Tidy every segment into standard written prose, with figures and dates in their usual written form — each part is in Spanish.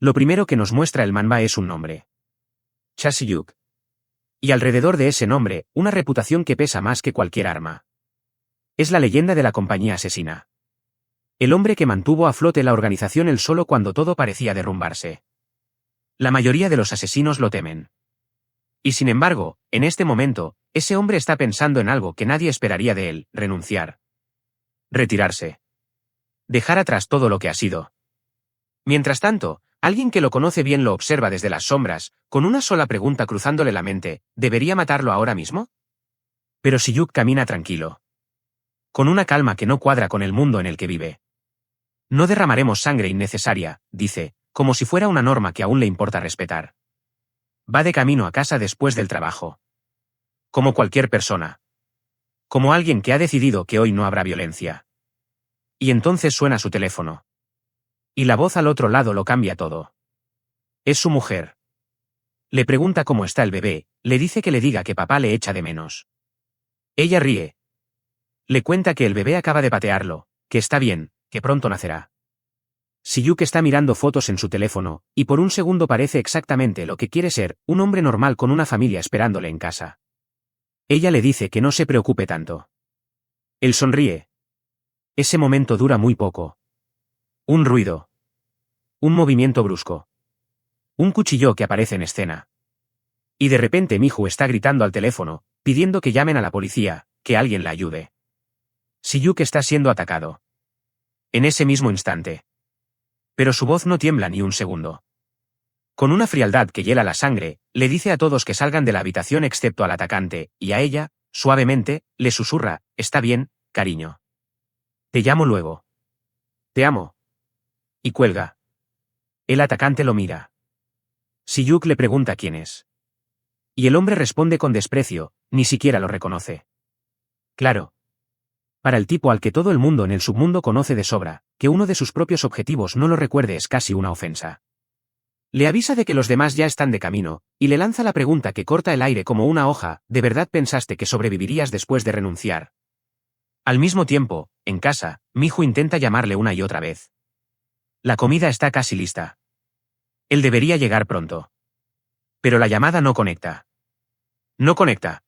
Lo primero que nos muestra el manhwa es un nombre. Cha Si-yuk. Y alrededor de ese nombre, una reputación que pesa más que cualquier arma. Es la leyenda de la compañía asesina. El hombre que mantuvo a flote la organización él solo cuando todo parecía derrumbarse. La mayoría de los asesinos lo temen. Y sin embargo, en este momento, ese hombre está pensando en algo que nadie esperaría de él: renunciar. Retirarse. Dejar atrás todo lo que ha sido. Mientras tanto, alguien que lo conoce bien lo observa desde las sombras, con una sola pregunta cruzándole la mente: ¿debería matarlo ahora mismo? Pero Si-yuk camina tranquilo. Con una calma que no cuadra con el mundo en el que vive. No derramaremos sangre innecesaria, dice, como si fuera una norma que aún le importa respetar. Va de camino a casa después del trabajo. Como cualquier persona. Como alguien que ha decidido que hoy no habrá violencia. Y entonces suena su teléfono. Y la voz al otro lado lo cambia todo. Es su mujer. Le pregunta cómo está el bebé, le dice que le diga que papá le echa de menos. Ella ríe. Le cuenta que el bebé acaba de patearlo, que está bien, que pronto nacerá. Si-yuk está mirando fotos en su teléfono, y por un segundo parece exactamente lo que quiere ser: un hombre normal con una familia esperándole en casa. Ella le dice que no se preocupe tanto. Él sonríe. Ese momento dura muy poco. Un ruido. Un movimiento brusco. Un cuchillo que aparece en escena. Y de repente Miju está gritando al teléfono, pidiendo que llamen a la policía, que alguien la ayude. Si-yuk está siendo atacado. En ese mismo instante. Pero su voz no tiembla ni un segundo. Con una frialdad que hiela la sangre, le dice a todos que salgan de la habitación excepto al atacante, y a ella, suavemente, le susurra: «Está bien, cariño. Te llamo luego. Te amo». Y cuelga. El atacante lo mira. Si-yuk le pregunta quién es. Y el hombre responde con desprecio: ni siquiera lo reconoce. Claro. Para el tipo al que todo el mundo en el submundo conoce de sobra, que uno de sus propios objetivos no lo recuerde es casi una ofensa. Le avisa de que los demás ya están de camino, y le lanza la pregunta que corta el aire como una hoja: ¿de verdad pensaste que sobrevivirías después de renunciar? Al mismo tiempo, en casa, Miju intenta llamarle una y otra vez. La comida está casi lista. Él debería llegar pronto. Pero la llamada no conecta. No conecta.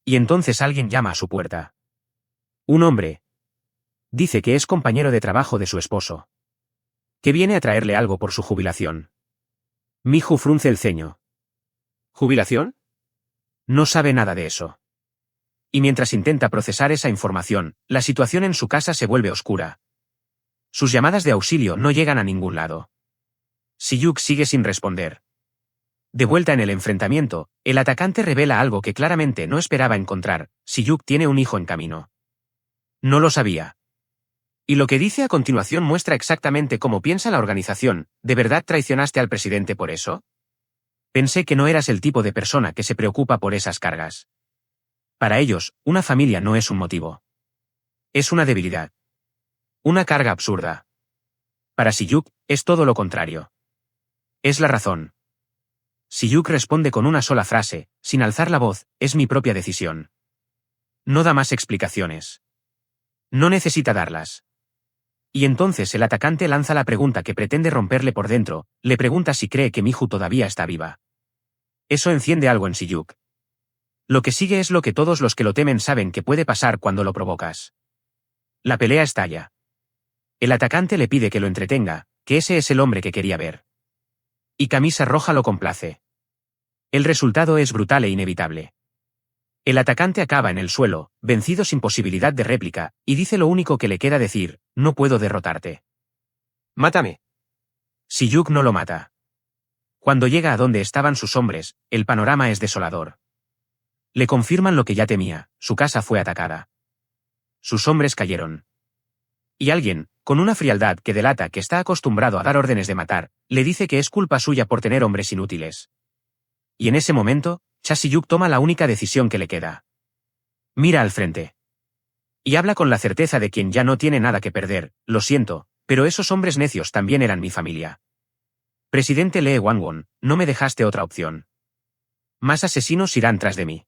Y entonces alguien llama a su puerta. Un hombre. Dice que es compañero de trabajo de su esposo. Que viene a traerle algo por su jubilación. Miju frunce el ceño. ¿Jubilación? No sabe nada de eso. Y mientras intenta procesar esa información, la situación en su casa se vuelve oscura. Sus llamadas de auxilio no llegan a ningún lado. Si-yuk sigue sin responder. De vuelta en el enfrentamiento, el atacante revela algo que claramente no esperaba encontrar: Si-yuk tiene un hijo en camino. No lo sabía. Y lo que dice a continuación muestra exactamente cómo piensa la organización: ¿de verdad traicionaste al presidente por eso? Pensé que no eras el tipo de persona que se preocupa por esas cargas. Para ellos, una familia no es un motivo. Es una debilidad. Una carga absurda. Para Si-yuk, es todo lo contrario. Es la razón. Si-yuk responde con una sola frase, sin alzar la voz: es mi propia decisión. No da más explicaciones. No necesita darlas. Y entonces el atacante lanza la pregunta que pretende romperle por dentro: le pregunta si cree que Miju todavía está viva. Eso enciende algo en Si-yuk. Lo que sigue es lo que todos los que lo temen saben que puede pasar cuando lo provocas. La pelea estalla. El atacante le pide que lo entretenga, que ese es el hombre que quería ver. Y Camisa Roja lo complace. El resultado es brutal e inevitable. El atacante acaba en el suelo, vencido sin posibilidad de réplica, y dice lo único que le queda decir: no puedo derrotarte. Mátame. Si-yuk no lo mata. Cuando llega a donde estaban sus hombres, el panorama es desolador. Le confirman lo que ya temía: su casa fue atacada. Sus hombres cayeron. Y alguien, con una frialdad que delata que está acostumbrado a dar órdenes de matar, le dice que es culpa suya por tener hombres inútiles. Y en ese momento, Cha Si-yuk toma la única decisión que le queda. Mira al frente. Y habla con la certeza de quien ya no tiene nada que perder: lo siento, pero esos hombres necios también eran mi familia. Presidente Lee Wang-won, no me dejaste otra opción. Más asesinos irán tras de mí.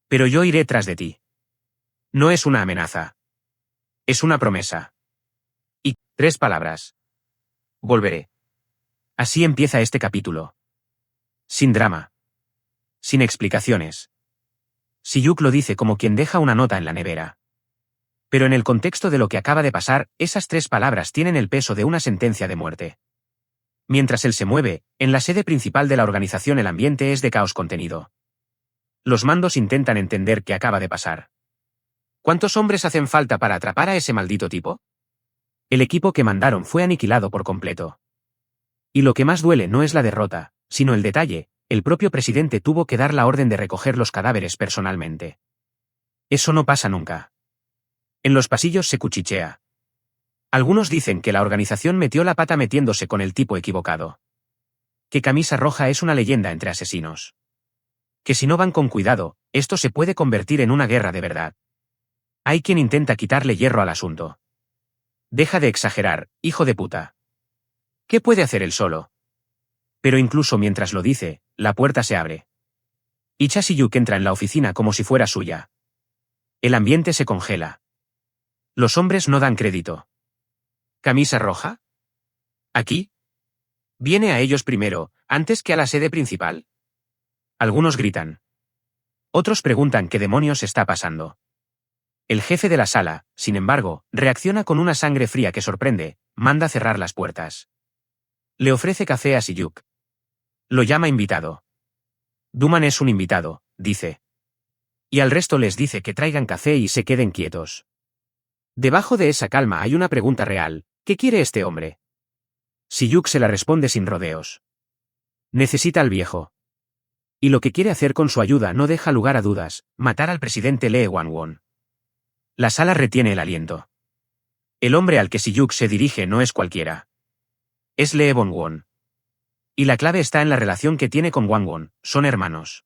Pero yo iré tras de ti. No es una amenaza. Es una promesa. Y 3 palabras. Volveré. Así empieza este capítulo. Sin drama. Sin explicaciones. Si-Yuk lo dice como quien deja una nota en la nevera. Pero en el contexto de lo que acaba de pasar, esas 3 palabras tienen el peso de una sentencia de muerte. Mientras él se mueve, en la sede principal de la organización el ambiente es de caos contenido. Los mandos intentan entender qué acaba de pasar. ¿Cuántos hombres hacen falta para atrapar a ese maldito tipo? El equipo que mandaron fue aniquilado por completo. Y lo que más duele no es la derrota, sino el detalle: el propio presidente tuvo que dar la orden de recoger los cadáveres personalmente. Eso no pasa nunca. En los pasillos se cuchichea. Algunos dicen que la organización metió la pata metiéndose con el tipo equivocado. Que Camisa Roja es una leyenda entre asesinos. Que si no van con cuidado, esto se puede convertir en una guerra de verdad. Hay quien intenta quitarle hierro al asunto. Deja de exagerar, hijo de puta. ¿Qué puede hacer él solo? Pero incluso mientras lo dice, la puerta se abre. Y Cha Si-Yuk entra en la oficina como si fuera suya. El ambiente se congela. Los hombres no dan crédito. ¿Camisa Roja? ¿Aquí? ¿Viene a ellos primero, antes que a la sede principal? Algunos gritan. Otros preguntan qué demonios está pasando. El jefe de la sala, sin embargo, reacciona con una sangre fría que sorprende, manda cerrar las puertas. Le ofrece café a Si-Yuk. Lo llama invitado. Duman es un invitado, dice. Y al resto les dice que traigan café y se queden quietos. Debajo de esa calma hay una pregunta real: ¿qué quiere este hombre? Si-Yuk se la responde sin rodeos. Necesita al viejo. Y lo que quiere hacer con su ayuda no deja lugar a dudas: matar al presidente Lee Wan-won. La sala retiene el aliento. El hombre al que Si-Yuk se dirige no es cualquiera. Es Lee Wan-won. Y la clave está en la relación que tiene con Wan-won: son hermanos.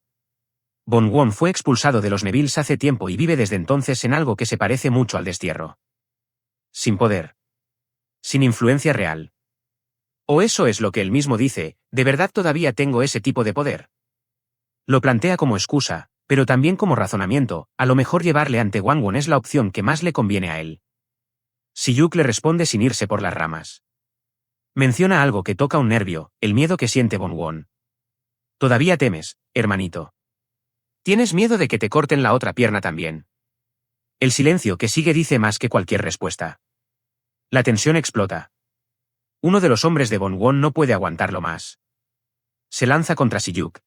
Wan-won fue expulsado de los Nevilles hace tiempo y vive desde entonces en algo que se parece mucho al destierro. Sin poder. Sin influencia real. O eso es lo que él mismo dice: ¿de verdad todavía tengo ese tipo de poder? Lo plantea como excusa, pero también como razonamiento: a lo mejor llevarle ante Wan-won es la opción que más le conviene a él. Si-Yuk le responde sin irse por las ramas. Menciona algo que toca un nervio: el miedo que siente Wan-won. Todavía temes, hermanito. ¿Tienes miedo de que te corten la otra pierna también? El silencio que sigue dice más que cualquier respuesta. La tensión explota. Uno de los hombres de Wan-won no puede aguantarlo más. Se lanza contra Si-Yuk.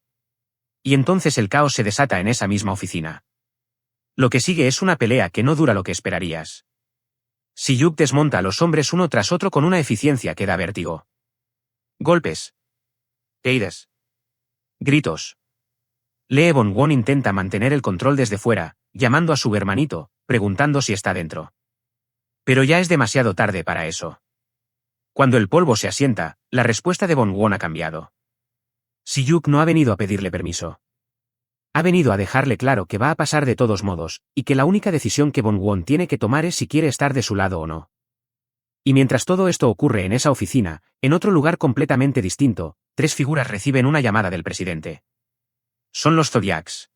Y entonces el caos se desata en esa misma oficina. Lo que sigue es una pelea que no dura lo que esperarías. Si-Yuk desmonta a los hombres uno tras otro con una eficiencia que da vértigo. Golpes. Caídas. Gritos. Lee Wan-won intenta mantener el control desde fuera, llamando a su hermanito, preguntando si está dentro. Pero ya es demasiado tarde para eso. Cuando el polvo se asienta, la respuesta de Wan-won ha cambiado. Si-Yuk no ha venido a pedirle permiso. Ha venido a dejarle claro que va a pasar de todos modos, y que la única decisión que Wan-won tiene que tomar es si quiere estar de su lado o no. Y mientras todo esto ocurre en esa oficina, en otro lugar completamente distinto, 3 figuras reciben una llamada del presidente. Son los Zodiacs.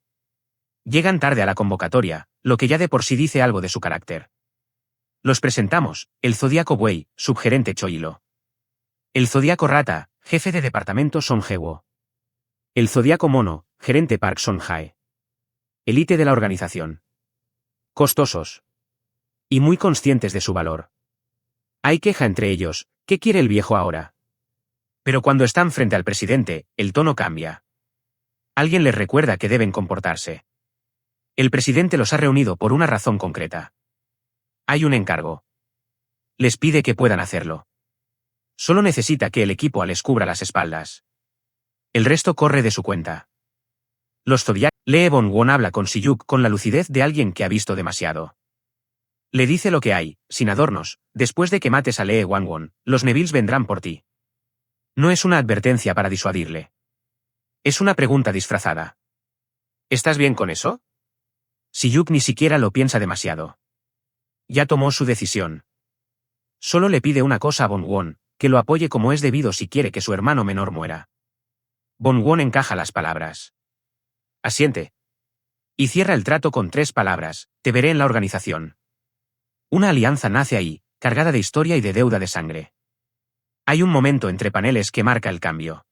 Llegan tarde a la convocatoria, lo que ya de por sí dice algo de su carácter. Los presentamos: el Zodíaco Buey, subgerente Choilo. El Zodíaco Rata, jefe de departamento Song Hye-woo. El Zodíaco Mono, gerente Park Son-jae. Elite de la organización. Costosos. Y muy conscientes de su valor. Hay queja entre ellos: ¿qué quiere el viejo ahora? Pero cuando están frente al presidente, el tono cambia. Alguien les recuerda que deben comportarse. El presidente los ha reunido por una razón concreta. Hay un encargo. Les pide que puedan hacerlo. Solo necesita que el equipo les cubra las espaldas. El resto corre de su cuenta. Los Zodiac. Lee Wan-won habla con Si-Yuk con la lucidez de alguien que ha visto demasiado. Le dice lo que hay, sin adornos: después de que mates a Lee Wan-won, los Nevilles vendrán por ti. No es una advertencia para disuadirle. Es una pregunta disfrazada. ¿Estás bien con eso? Si-Yuk ni siquiera lo piensa demasiado. Ya tomó su decisión. Solo le pide una cosa a Wan-won: que lo apoye como es debido si quiere que su hermano menor muera. Wan-won encaja las palabras. Asiente. Y cierra el trato con 3 palabras: te veré en la organización. Una alianza nace ahí, cargada de historia y de deuda de sangre. Hay un momento entre paneles que marca el cambio.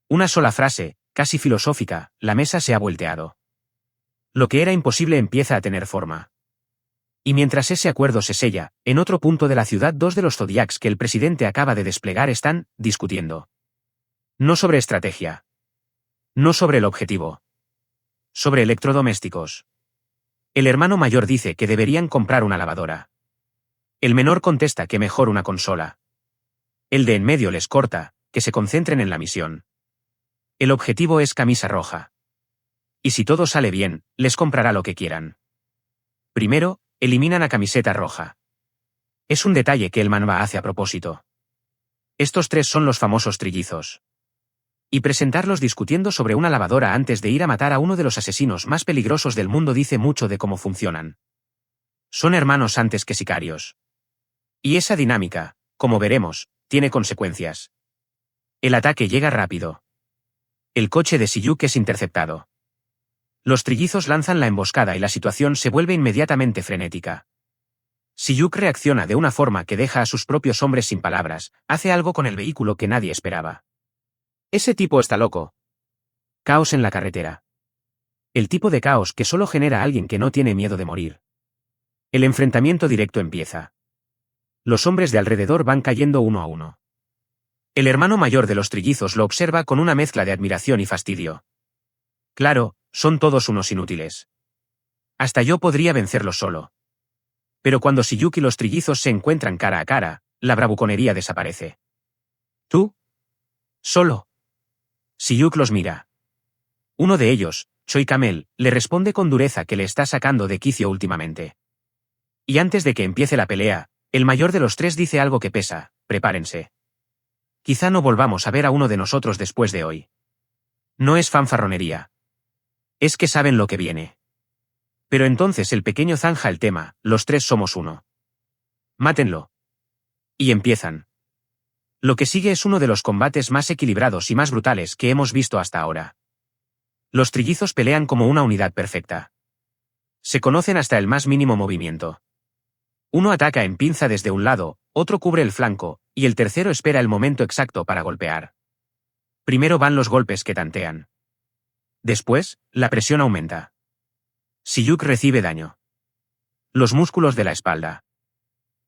Una sola frase, casi filosófica, la mesa se ha volteado. Lo que era imposible empieza a tener forma. Y mientras ese acuerdo se sella, en otro punto de la ciudad dos de los Zodiacs que el presidente acaba de desplegar están discutiendo. No sobre estrategia. No sobre el objetivo. Sobre electrodomésticos. El hermano mayor dice que deberían comprar una lavadora. El menor contesta que mejor una consola. El de en medio les corta, que se concentren en la misión. El objetivo es camisa roja. Y si todo sale bien, les comprará lo que quieran. Primero, eliminan a camiseta roja. Es un detalle que el manhwa hace a propósito. Estos tres son los famosos trillizos. Y presentarlos discutiendo sobre una lavadora antes de ir a matar a uno de los asesinos más peligrosos del mundo dice mucho de cómo funcionan. Son hermanos antes que sicarios. Y esa dinámica, como veremos, tiene consecuencias. El ataque llega rápido. El coche de Siyuk es interceptado. Los trillizos lanzan la emboscada y la situación se vuelve inmediatamente frenética. Siyuk reacciona de una forma que deja a sus propios hombres sin palabras, hace algo con el vehículo que nadie esperaba. Ese tipo está loco. Caos en la carretera. El tipo de caos que solo genera a alguien que no tiene miedo de morir. El enfrentamiento directo empieza. Los hombres de alrededor van cayendo uno a uno. El hermano mayor de los trillizos lo observa con una mezcla de admiración y fastidio. Claro, son todos unos inútiles. Hasta yo podría vencerlos solo. Pero cuando Siyuk y los trillizos se encuentran cara a cara, la bravuconería desaparece. ¿Tú? Solo. Siyuk los mira. Uno de ellos, Choi Kamel, le responde con dureza que le está sacando de quicio últimamente. Y antes de que empiece la pelea, el mayor de los tres dice algo que pesa: prepárense. Quizá no volvamos a ver a uno de nosotros después de hoy. No es fanfarronería. Es que saben lo que viene. Pero entonces el pequeño zanja el tema: los tres somos uno. Mátenlo. Y empiezan. Lo que sigue es uno de los combates más equilibrados y más brutales que hemos visto hasta ahora. Los trillizos pelean como una unidad perfecta. Se conocen hasta el más mínimo movimiento. Uno ataca en pinza desde un lado, otro cubre el flanco, y el tercero espera el momento exacto para golpear. Primero van los golpes que tantean. Después, la presión aumenta. Siyuk recibe daño. Los músculos de la espalda.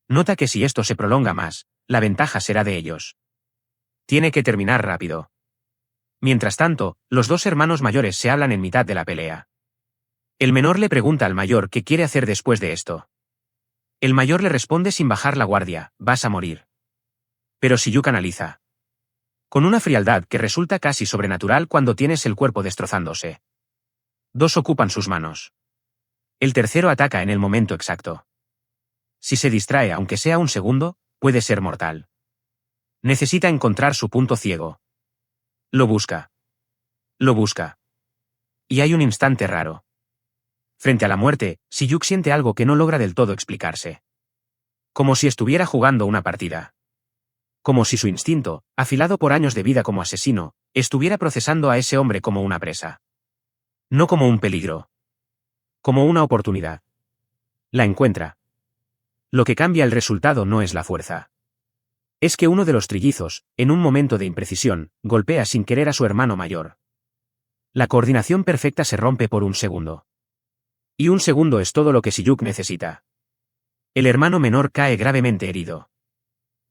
Nota que si esto se prolonga más, la ventaja será de ellos. Tiene que terminar rápido. Mientras tanto, los dos hermanos mayores se hablan en mitad de la pelea. El menor le pregunta al mayor qué quiere hacer después de esto. El mayor le responde sin bajar la guardia: vas a morir. Pero Siyuk analiza. Con una frialdad que resulta casi sobrenatural cuando tienes el cuerpo destrozándose. Dos ocupan sus manos. El tercero ataca en el momento exacto. Si se distrae aunque sea un segundo, puede ser mortal. Necesita encontrar su punto ciego. Lo busca. Lo busca. Y hay un instante raro. Frente a la muerte, Siyuk siente algo que no logra del todo explicarse. Como si estuviera jugando una partida. Como si su instinto, afilado por años de vida como asesino, estuviera procesando a ese hombre como una presa. No como un peligro. Como una oportunidad. La encuentra. Lo que cambia el resultado no es la fuerza. Es que uno de los trillizos, en un momento de imprecisión, golpea sin querer a su hermano mayor. La coordinación perfecta se rompe por un segundo. Y un segundo es todo lo que Siyuk necesita. El hermano menor cae gravemente herido.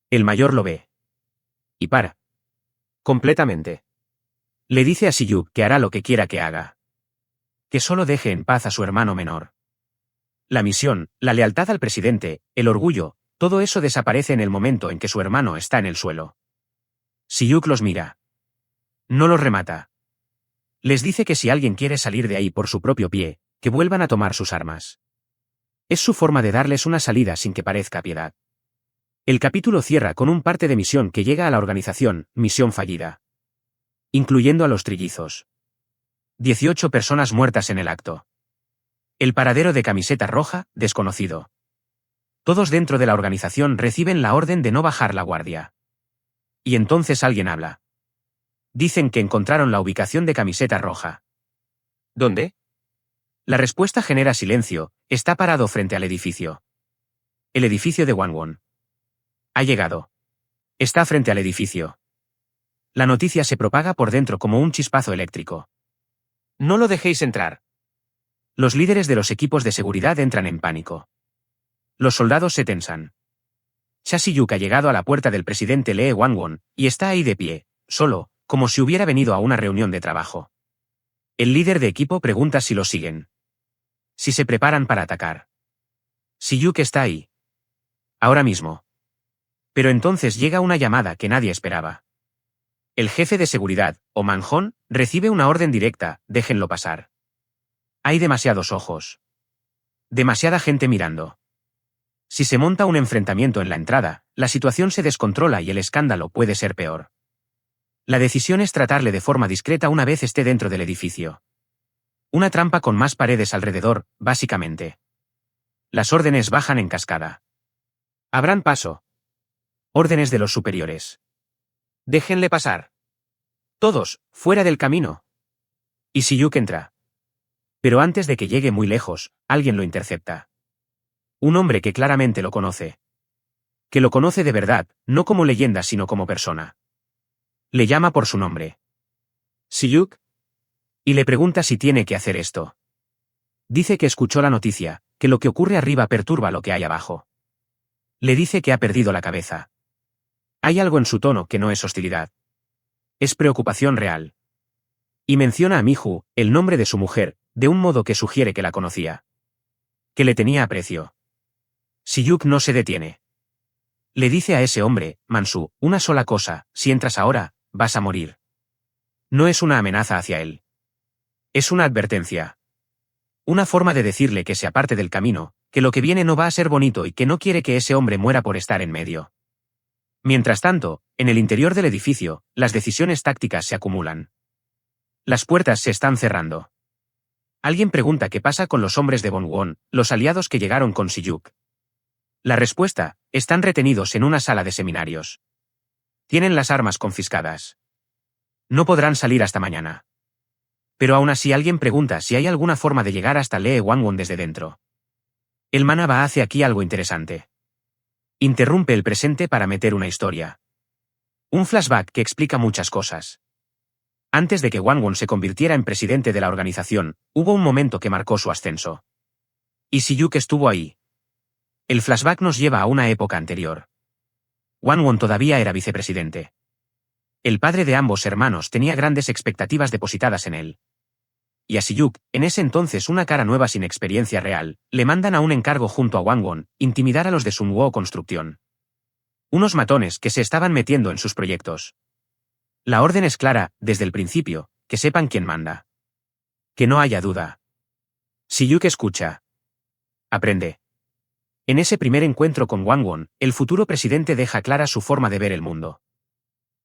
El mayor lo ve. Y para. Completamente. Le dice a Siyuk que hará lo que quiera que haga. Que solo deje en paz a su hermano menor. La misión, la lealtad al presidente, el orgullo, todo eso desaparece en el momento en que su hermano está en el suelo. Siyuk los mira. No los remata. Les dice que si alguien quiere salir de ahí por su propio pie, que vuelvan a tomar sus armas. Es su forma de darles una salida sin que parezca piedad. El capítulo cierra con un parte de misión que llega a la organización: misión fallida. Incluyendo a los trillizos. 18 personas muertas en el acto. El paradero de camiseta roja, desconocido. Todos dentro de la organización reciben la orden de no bajar la guardia. Y entonces alguien habla. Dicen que encontraron la ubicación de camiseta roja. ¿Dónde? La respuesta genera silencio: está parado frente al edificio. El edificio de Wangwon. Ha llegado. Está frente al edificio. La noticia se propaga por dentro como un chispazo eléctrico. No lo dejéis entrar. Los líderes de los equipos de seguridad entran en pánico. Los soldados se tensan. Cha Si-yuk ha llegado a la puerta del presidente Lee Wang-won, y está ahí de pie, solo, como si hubiera venido a una reunión de trabajo. El líder de equipo pregunta si lo siguen. Si se preparan para atacar. Si-yuk está ahí. Ahora mismo. Pero entonces llega una llamada que nadie esperaba. El jefe de seguridad, Oh Man-hon, recibe una orden directa: déjenlo pasar. Hay demasiados ojos. Demasiada gente mirando. Si se monta un enfrentamiento en la entrada, la situación se descontrola y el escándalo puede ser peor. La decisión es tratarle de forma discreta una vez esté dentro del edificio. Una trampa con más paredes alrededor, básicamente. Las órdenes bajan en cascada. Abran paso. Órdenes de los superiores. Déjenle pasar. Todos, fuera del camino. Y Si-yuk entra. Pero antes de que llegue muy lejos, alguien lo intercepta. Un hombre que claramente lo conoce. Que lo conoce de verdad, no como leyenda sino como persona. Le llama por su nombre. Si-yuk. Y le pregunta si tiene que hacer esto. Dice que escuchó la noticia, que lo que ocurre arriba perturba lo que hay abajo. Le dice que ha perdido la cabeza. Hay algo en su tono que no es hostilidad. Es preocupación real. Y menciona a Mi-ju, el nombre de su mujer, de un modo que sugiere que la conocía. Que le tenía aprecio. Si-yuk no se detiene. Le dice a ese hombre, Mansu, una sola cosa: si entras ahora, vas a morir. No es una amenaza hacia él. Es una advertencia. Una forma de decirle que se aparte del camino, que lo que viene no va a ser bonito y que no quiere que ese hombre muera por estar en medio. Mientras tanto, en el interior del edificio, las decisiones tácticas se acumulan. Las puertas se están cerrando. Alguien pregunta qué pasa con los hombres de Bong-won, los aliados que llegaron con Si-yuk. La respuesta: están retenidos en una sala de seminarios. Tienen las armas confiscadas. No podrán salir hasta mañana. Pero aún así alguien pregunta si hay alguna forma de llegar hasta Lee Wang-won desde dentro. El Manaba hace aquí algo interesante. Interrumpe el presente para meter una historia. Un flashback que explica muchas cosas. Antes de que Wang-won se convirtiera en presidente de la organización, hubo un momento que marcó su ascenso. Y Si-yuk estuvo ahí. El flashback nos lleva a una época anterior. Wang-won todavía era vicepresidente. El padre de ambos hermanos tenía grandes expectativas depositadas en él. Y a Si-yuk, en ese entonces una cara nueva sin experiencia real, le mandan a un encargo junto a Wang-won: intimidar a los de Sunwoo Construcción. Unos matones que se estaban metiendo en sus proyectos. La orden es clara, desde el principio: que sepan quién manda. Que no haya duda. Si-yuk escucha. Aprende. En ese primer encuentro con Wang-won, el futuro presidente deja clara su forma de ver el mundo.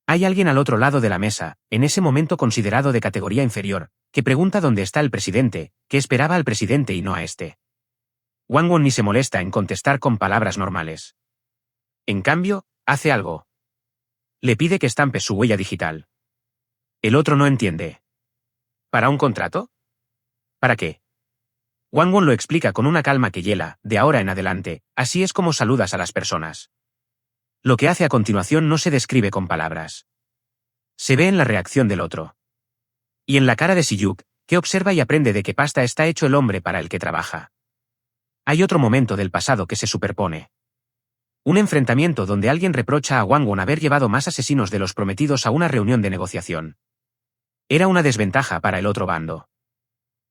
Hay alguien al otro lado de la mesa, en ese momento considerado de categoría inferior, que pregunta dónde está el presidente, que esperaba al presidente y no a este. Wang-won ni se molesta en contestar con palabras normales. En cambio, hace algo. Le pide que estampe su huella digital. El otro no entiende. ¿Para un contrato? ¿Para qué? Wang-won lo explica con una calma que hiela: de ahora en adelante, así es como saludas a las personas. Lo que hace a continuación no se describe con palabras. Se ve en la reacción del otro. Y en la cara de Si-yuk, que observa y aprende de qué pasta está hecho el hombre para el que trabaja. Hay otro momento del pasado que se superpone. Un enfrentamiento donde alguien reprocha a Wang-won haber llevado más asesinos de los prometidos a una reunión de negociación. Era una desventaja para el otro bando.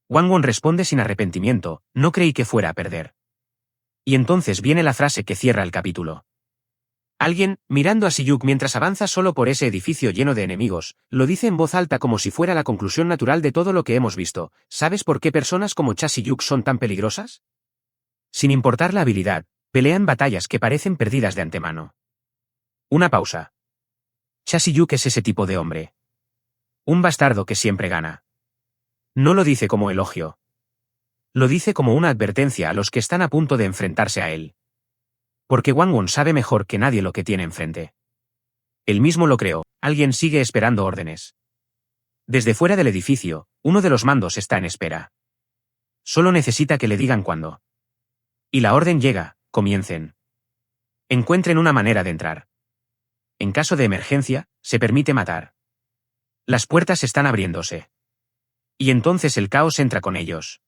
Wang-won responde sin arrepentimiento: no creí que fuera a perder. Y entonces viene la frase que cierra el capítulo. Alguien, mirando a Si-yuk mientras avanza solo por ese edificio lleno de enemigos, lo dice en voz alta como si fuera la conclusión natural de todo lo que hemos visto: ¿sabes por qué personas como Cha Si-yuk son tan peligrosas? Sin importar la habilidad, pelean batallas que parecen perdidas de antemano. Una pausa. Cha Si-yuk es ese tipo de hombre. Un bastardo que siempre gana. No lo dice como elogio. Lo dice como una advertencia a los que están a punto de enfrentarse a él. Porque Wang-won sabe mejor que nadie lo que tiene enfrente. Él mismo lo creó: alguien sigue esperando órdenes. Desde fuera del edificio, uno de los mandos está en espera. Solo necesita que le digan cuándo. Y la orden llega: comiencen. Encuentren una manera de entrar. en caso de emergencia, se permite matar. Las puertas están abriéndose. Y entonces el caos entra con ellos.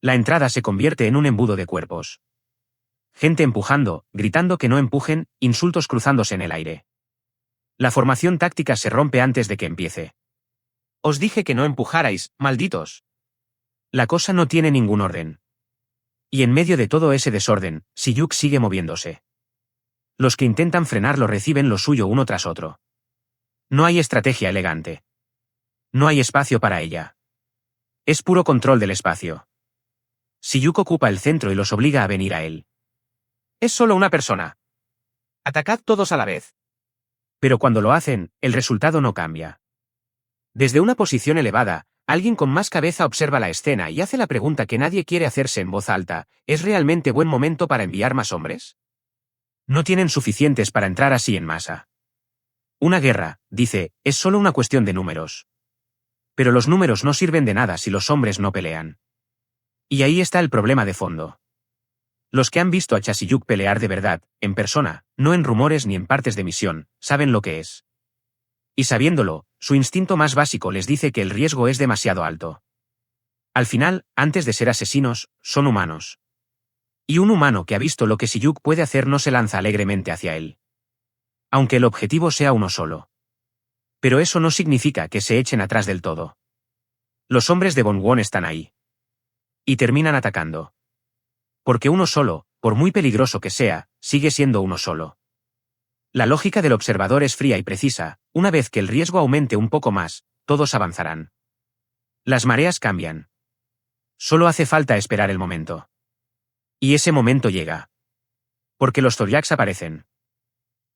La entrada se convierte en un embudo de cuerpos. Gente empujando, gritando que no empujen, insultos cruzándose en el aire. La formación táctica se rompe antes de que empiece. Os dije que no empujarais, malditos. La cosa no tiene ningún orden. Y en medio de todo ese desorden, Siyuk sigue moviéndose. Los que intentan frenarlo reciben lo suyo uno tras otro. No hay estrategia elegante. No hay espacio para ella. Es puro control del espacio. Siyuk ocupa el centro y los obliga a venir a él. Es solo una persona. Atacad todos a la vez. Pero cuando lo hacen, el resultado no cambia. Desde una posición elevada, alguien con más cabeza observa la escena y hace la pregunta que nadie quiere hacerse en voz alta: ¿es realmente buen momento para enviar más hombres? No tienen suficientes para entrar así en masa. Una guerra, dice, es solo una cuestión de números. Pero los números no sirven de nada si los hombres no pelean. Y ahí está el problema de fondo. Los que han visto a Chasiyuk pelear de verdad, en persona, no en rumores ni en partes de misión, saben lo que es. Y sabiéndolo, su instinto más básico les dice que el riesgo es demasiado alto. Al final, antes de ser asesinos, son humanos. Y un humano que ha visto lo que Siyuk puede hacer no se lanza alegremente hacia él. Aunque el objetivo sea uno solo. Pero eso no significa que se echen atrás del todo. Los hombres de Wonwon están ahí. Y terminan atacando. Porque uno solo, por muy peligroso que sea, sigue siendo uno solo. La lógica del observador es fría y precisa: una vez que el riesgo aumente un poco más, todos avanzarán. Las mareas cambian. Solo hace falta esperar el momento. Y ese momento llega. Porque los Zodiacs aparecen.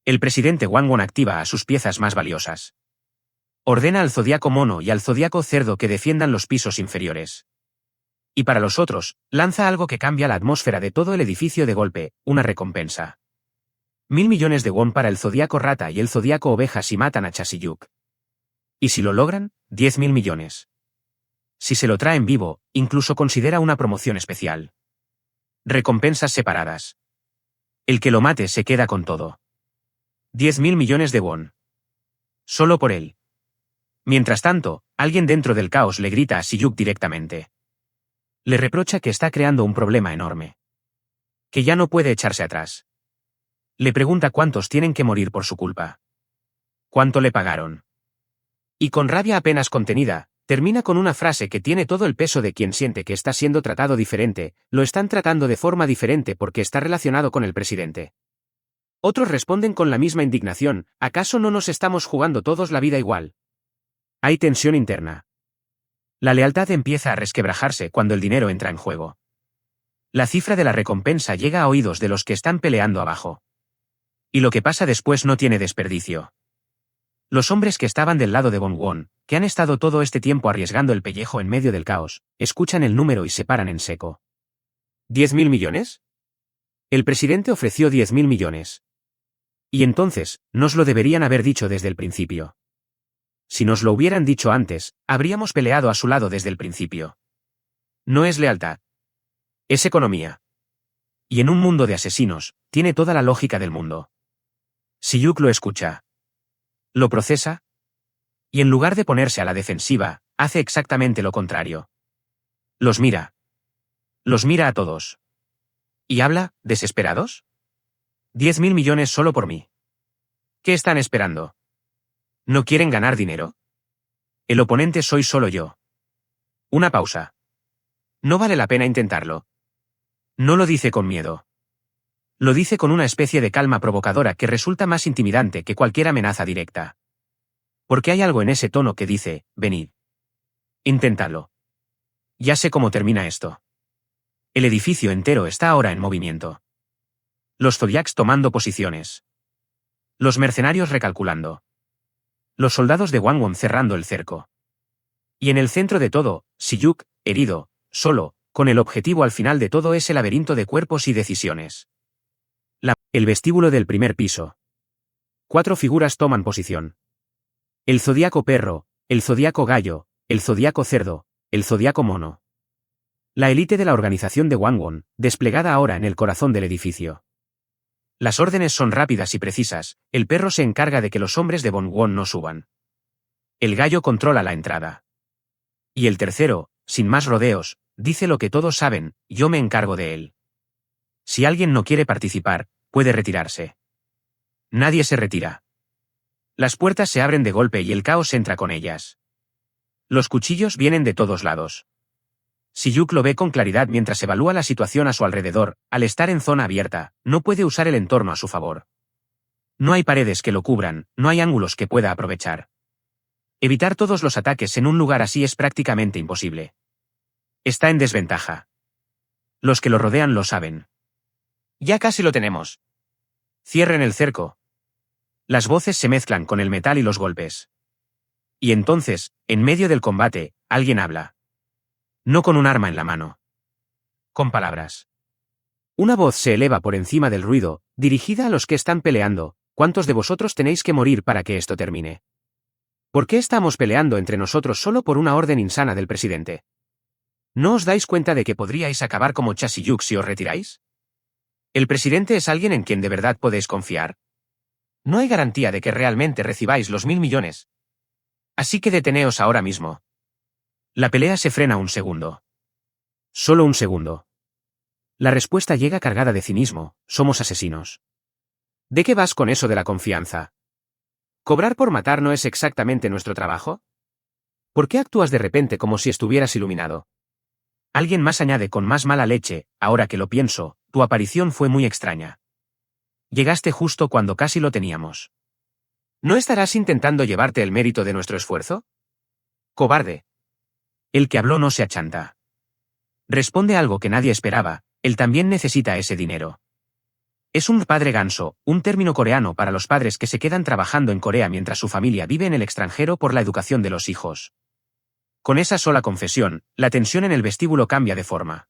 El presidente Wangwon activa a sus piezas más valiosas. Ordena al Zodiaco Mono y al Zodiaco Cerdo que defiendan los pisos inferiores. Y para los otros, lanza algo que cambia la atmósfera de todo el edificio de golpe: una recompensa. 1.000 millones de won para el Zodiaco Rata y el Zodiaco Oveja si matan a Chasiyuk. Y si lo logran, 10.000 millones. Si se lo traen vivo, incluso considera una promoción especial. Recompensas separadas. El que lo mate se queda con todo. 10.000 millones de won. Solo por él. Mientras tanto, alguien dentro del caos le grita a Siyuk directamente. Le reprocha que está creando un problema enorme. Que ya no puede echarse atrás. Le pregunta cuántos tienen que morir por su culpa. ¿Cuánto le pagaron? Y con rabia apenas contenida, termina con una frase que tiene todo el peso de quien siente que está siendo tratado diferente: lo están tratando de forma diferente porque está relacionado con el presidente. Otros responden con la misma indignación: ¿acaso no nos estamos jugando todos la vida igual? Hay tensión interna. La lealtad empieza a resquebrajarse cuando el dinero entra en juego. La cifra de la recompensa llega a oídos de los que están peleando abajo. Y lo que pasa después no tiene desperdicio. Los hombres que estaban del lado de Wonwon, que han estado todo este tiempo arriesgando el pellejo en medio del caos, escuchan el número y se paran en seco. ¿10.000 millones? El presidente ofreció 10.000 millones. Y entonces, nos lo deberían haber dicho desde el principio. Si nos lo hubieran dicho antes, habríamos peleado a su lado desde el principio. No es lealtad. Es economía. Y en un mundo de asesinos, tiene toda la lógica del mundo. Siyuk lo escucha. Lo procesa. Y en lugar de ponerse a la defensiva, hace exactamente lo contrario. Los mira. Los mira a todos. ¿Y habla, desesperados? 10.000 millones solo por mí. ¿Qué están esperando? ¿No quieren ganar dinero? El oponente soy solo yo. Una pausa. No vale la pena intentarlo. No lo dice con miedo. Lo dice con una especie de calma provocadora que resulta más intimidante que cualquier amenaza directa. Porque hay algo en ese tono que dice: venid. Inténtalo. Ya sé cómo termina esto. El edificio entero está ahora en movimiento. Los Zodiacs tomando posiciones. Los mercenarios recalculando. Los soldados de Wangwon cerrando el cerco. Y en el centro de todo, Siyuk, herido, solo, con el objetivo al final de todo ese laberinto de cuerpos y decisiones. El vestíbulo del primer piso. 4 figuras toman posición. El Zodiaco Perro, el Zodiaco Gallo, el Zodiaco Cerdo, el Zodiaco Mono. La élite de la organización de Wangwon, desplegada ahora en el corazón del edificio. Las órdenes son rápidas y precisas, el perro se encarga de que los hombres de Bongwon no suban. El gallo controla la entrada. Y el tercero, sin más rodeos, dice lo que todos saben, yo me encargo de él. Si alguien no quiere participar, puede retirarse. Nadie se retira. Las puertas se abren de golpe y el caos entra con ellas. Los cuchillos vienen de todos lados. Si-Yuk lo ve con claridad mientras evalúa la situación a su alrededor, al estar en zona abierta, no puede usar el entorno a su favor. No hay paredes que lo cubran, no hay ángulos que pueda aprovechar. Evitar todos los ataques en un lugar así es prácticamente imposible. Está en desventaja. Los que lo rodean lo saben. Ya casi lo tenemos. Cierren el cerco. Las voces se mezclan con el metal y los golpes. Y entonces, en medio del combate, alguien habla. No con un arma en la mano. Con palabras. Una voz se eleva por encima del ruido, dirigida a los que están peleando. ¿Cuántos de vosotros tenéis que morir para que esto termine? ¿Por qué estamos peleando entre nosotros solo por una orden insana del presidente? ¿No os dais cuenta de que podríais acabar como Cha-Si-Yuk si os retiráis? ¿El presidente es alguien en quien de verdad podéis confiar? No hay garantía de que realmente recibáis los 1.000 millones. Así que deteneos ahora mismo. La pelea se frena un segundo. Solo un segundo. La respuesta llega cargada de cinismo, somos asesinos. ¿De qué vas con eso de la confianza? ¿Cobrar por matar no es exactamente nuestro trabajo? ¿Por qué actúas de repente como si estuvieras iluminado? Alguien más añade con más mala leche, ahora que lo pienso, tu aparición fue muy extraña. Llegaste justo cuando casi lo teníamos. ¿No estarás intentando llevarte el mérito de nuestro esfuerzo? Cobarde. El que habló no se achanta. Responde algo que nadie esperaba, él también necesita ese dinero. Es un padre ganso, un término coreano para los padres que se quedan trabajando en Corea mientras su familia vive en el extranjero por la educación de los hijos. Con esa sola confesión, la tensión en el vestíbulo cambia de forma.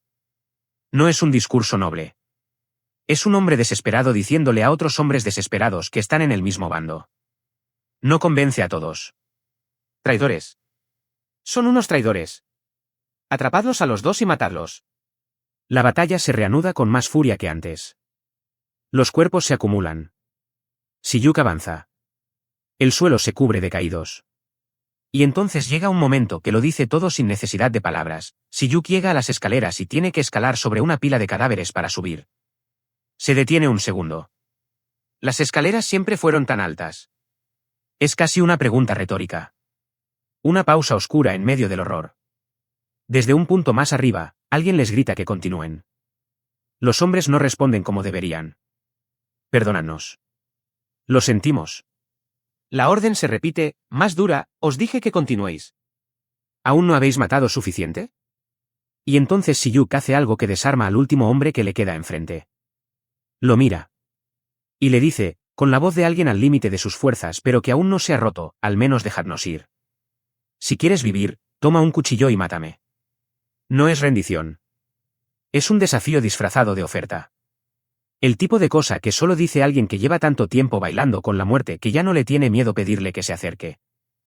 No es un discurso noble. Es un hombre desesperado diciéndole a otros hombres desesperados que están en el mismo bando. No convence a todos. Traidores. Son unos traidores. Atrapadlos a los dos y matadlos. La batalla se reanuda con más furia que antes. Los cuerpos se acumulan. Si-Yuk avanza. El suelo se cubre de caídos. Y entonces llega un momento que lo dice todo sin necesidad de palabras. Si-Yuk llega a las escaleras y tiene que escalar sobre una pila de cadáveres para subir. Se detiene un segundo. ¿Las escaleras siempre fueron tan altas? Es casi una pregunta retórica. Una pausa oscura en medio del horror. Desde un punto más arriba, alguien les grita que continúen. Los hombres no responden como deberían. Perdónanos. Lo sentimos. La orden se repite, más dura, os dije que continuéis. ¿Aún no habéis matado suficiente? Y entonces Si-Yuk hace algo que desarma al último hombre que le queda enfrente. Lo mira. Y le dice, con la voz de alguien al límite de sus fuerzas pero que aún no se ha roto, al menos dejadnos ir. Si quieres vivir, toma un cuchillo y mátame. No es rendición. Es un desafío disfrazado de oferta. El tipo de cosa que solo dice alguien que lleva tanto tiempo bailando con la muerte que ya no le tiene miedo pedirle que se acerque.